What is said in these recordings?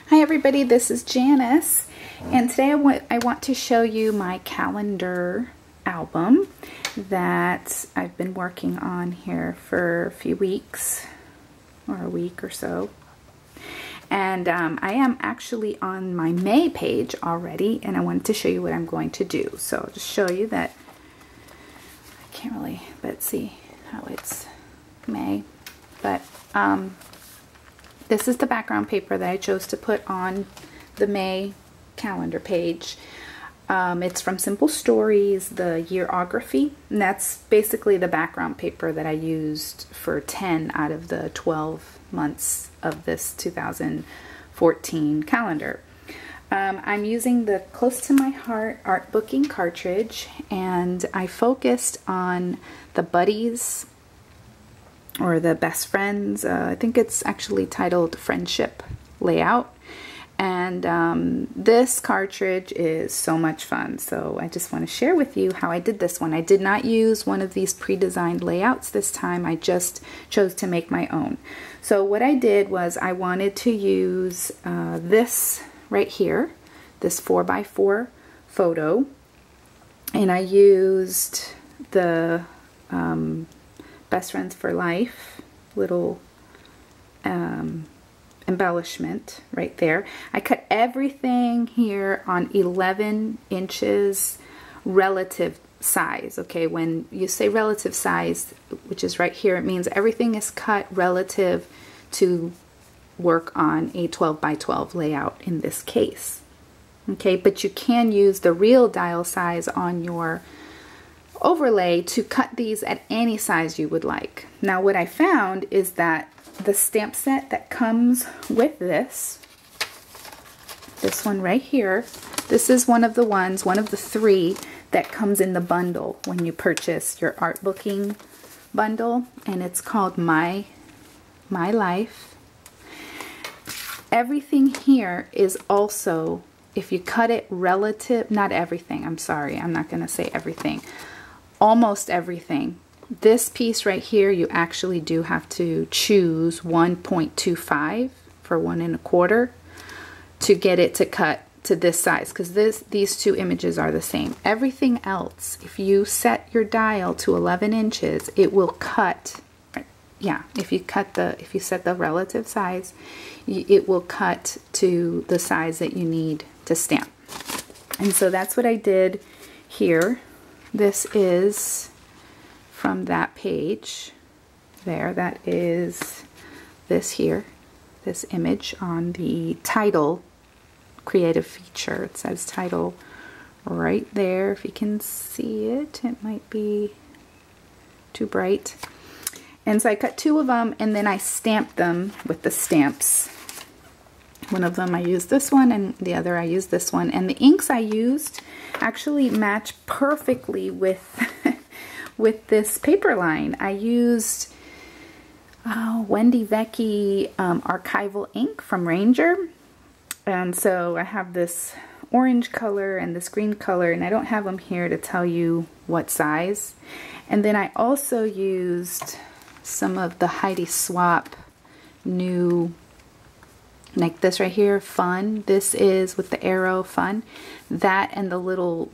Hi everybody, this is Janice, and today I want to show you my calendar album that I've been working on here for a few weeks, or a week or so. And I am actually on my May page already, and I wanted to show you what I'm going to do. So I'll just show you that, I can't really, let's see how it's May, but this is the background paper that I chose to put on the May calendar page. It's from Simple Stories, the Yearography, and that's basically the background paper that I used for 10 out of the 12 months of this 2014 calendar. I'm using the Close to My Heart Artbooking cartridge, and I focused on the buddies or the best friends. I think it's actually titled Friendship Layout. And this cartridge is so much fun. So I just want to share with you how I did this one. I did not use one of these pre-designed layouts this time. I just chose to make my own. So what I did was I wanted to use this right here, this 4x4 photo. And I used the Best Friends for Life little embellishment right there. I cut everything here on 11 inches relative size. Okay, when you say relative size, which is right here, it means everything is cut relative to work on a 12 by 12 layout in this case. Okay, but you can use the real dial size on your overlay to cut these at any size you would like. Now what I found is that the stamp set that comes with this one right here, this is one of the 3 that comes in the bundle when you purchase your art booking bundle, and it's called My Life. Everything here is also, if you cut it relative, not everything, I'm sorry, I'm not going to say everything, almost everything. This piece right here, you actually do have to choose 1.25 for 1 1/4 to get it to cut to this size, because these two images are the same. Everything else, if you set your dial to 11 inches, it will cut. Yeah, if you set the relative size, it will cut to the size that you need to stamp. And so that's what I did here. This is from that page there. That is this here, this image on the title creative feature. It says title right there. If you can see it, it might be too bright. And so I cut 2 of them, and then I stamped them with the stamps. One of them I used this one, and the other I used this one. And the inks I used actually match perfectly with with this paper line. I used Wendy Vecchi archival ink from Ranger. And so I have this orange color and this green color, and I don't have them here to tell you what size. And then I also used some of the Heidi Swapp new, like this right here, Fun. This is with the arrow, Fun. That and the little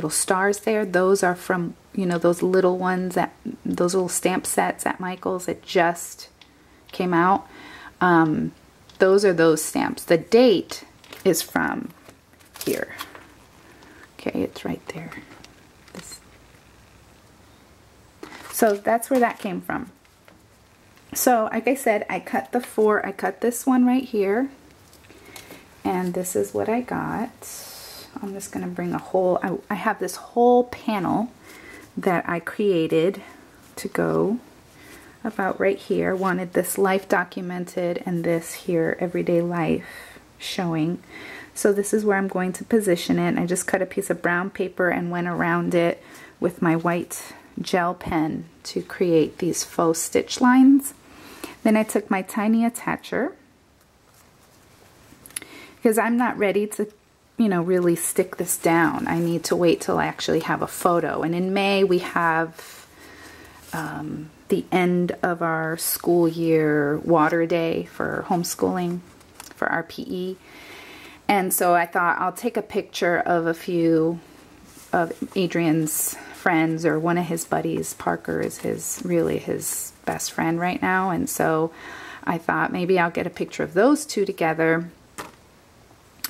stars there, those are from, you know, those little ones, those little stamp sets at Michael's that just came out. Those are those stamps. The date is from here. Okay, it's right there. So that's where that came from. So like I said, I cut this one right here, and this is what I got. I'm just going to bring a whole, I have this whole panel that I created to go about right here. Wanted this life documented and this here everyday life showing. So this is where I'm going to position it. I just cut a piece of brown paper and went around it with my white gel pen to create these faux stitch lines. Then I took my tiny attacher, because I'm not ready to, you know, really stick this down. I need to wait till I actually have a photo. And in May we have the end of our school year water day for homeschooling for our PE. And so I thought I'll take a picture of a few of Adrian's friends, or one of his buddies. Parker is really his best friend right now. And so I thought maybe I'll get a picture of those two together.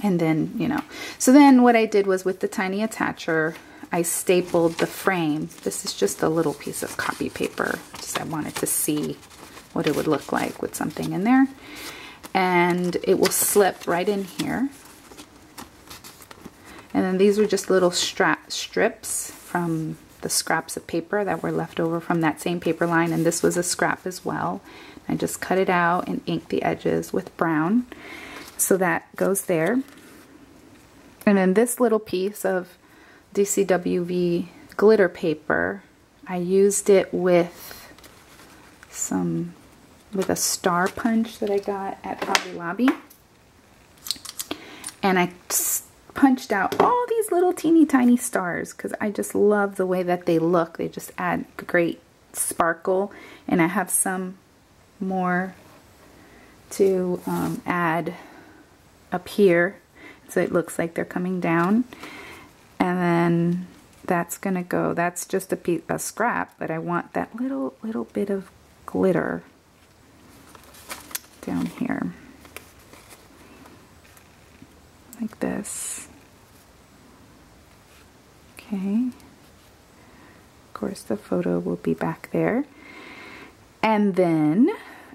And then, you know, so then what I did was, with the tiny attacher, I stapled the frame. This is just a little piece of copy paper. Just I wanted to see what it would look like with something in there. And it will slip right in here. And then these were just little strips from the scraps of paper that were left over from that same paper line. And this was a scrap as well. I just cut it out and inked the edges with brown. So that goes there. And then this little piece of DCWV glitter paper, I used it with a star punch that I got at Hobby Lobby. And I punched out all these little teeny tiny stars because I just love the way that they look. They just add great sparkle. And I have some more to add up here, so it looks like they're coming down. And then that's gonna go, that's just a scrap, but I want that little bit of glitter down here, like this. Okay, of course the photo will be back there. And then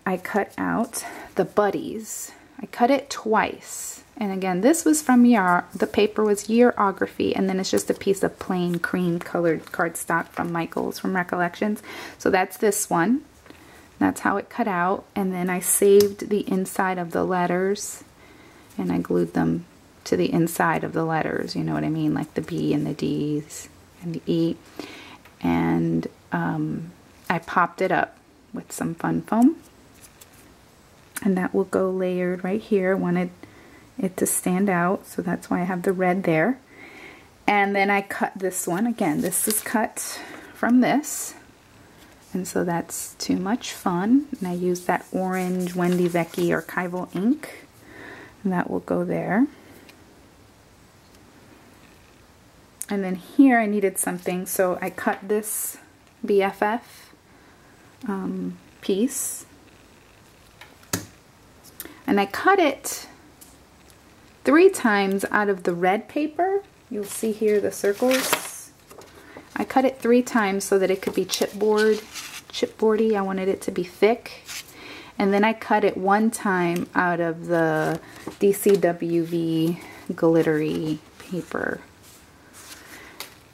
I cut out the buddies. I cut it twice. And again, this was from the paper was Yearography, and then it's just a piece of plain cream colored cardstock from Michael's from Recollections. So that's this one. That's how it cut out. And then I saved the inside of the letters, and I glued them to the inside of the letters, you know what I mean, like the B and the D's and the E. And I popped it up with some fun foam, and that will go layered right here. Wanted it to stand out, so that's why I have the red there. And then I cut this one. Again, this is cut from this, and so that's Too Much Fun. And I used that orange Wendy Vecchi archival ink, and that will go there. And then here I needed something, so I cut this BFF piece, and I cut it 3 times out of the red paper. You'll see here the circles. I cut it 3 times so that it could be chipboardy. I wanted it to be thick. And then I cut it 1 time out of the DCWV glittery paper.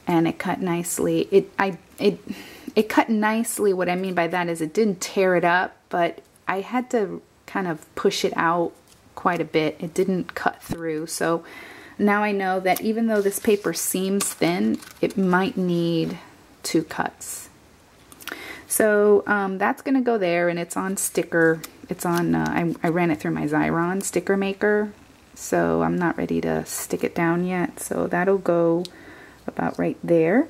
And it cut nicely. It cut nicely. What I mean by that is it didn't tear it up, but I had to kind of push it out quite a bit. It didn't cut through. So now I know that even though this paper seems thin, it might need 2 cuts. So that's going to go there, and it's on sticker. It's on, I ran it through my Xyron sticker maker, so I'm not ready to stick it down yet. So that'll go about right there.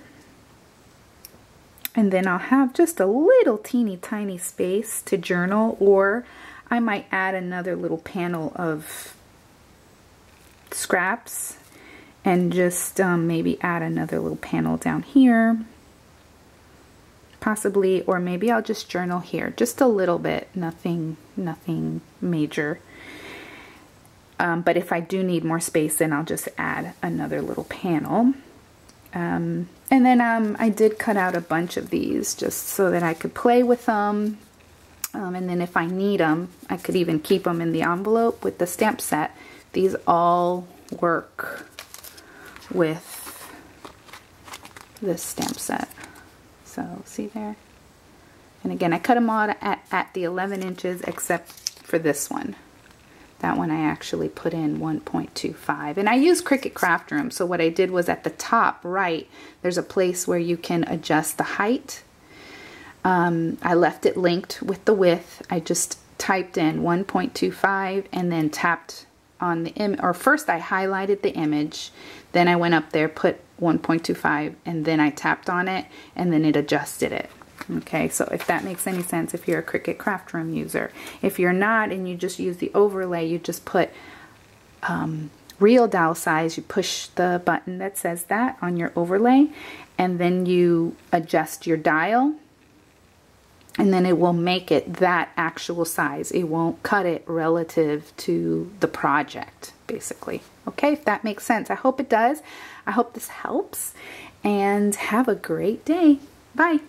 And then I'll have just a little teeny tiny space to journal, or I might add another little panel of scraps and just maybe add another little panel down here, possibly, or maybe I'll just journal here just a little bit, nothing major. But if I do need more space, then I'll just add another little panel. And then I did cut out a bunch of these just so that I could play with them. And then if I need them, I could even keep them in the envelope with the stamp set. These all work with this stamp set. So see there? And again, I cut them all at the 11 inches except for this one. That one I actually put in 1.25. And I use Cricut Craft Room. So what I did was at the top right, there's a place where you can adjust the height. I left it linked with the width. I just typed in 1.25 and then tapped on the image. Or first I highlighted the image. Then I went up there, put 1.25, and then I tapped on it, and then it adjusted it. Okay, so if that makes any sense, if you're a Cricut Craft Room user. If you're not and you just use the overlay, you just put real dowel size, you push the button that says that on your overlay, and then you adjust your dial, and then it will make it that actual size. It won't cut it relative to the project, basically. Okay, if that makes sense. I hope it does. I hope this helps, and have a great day. Bye.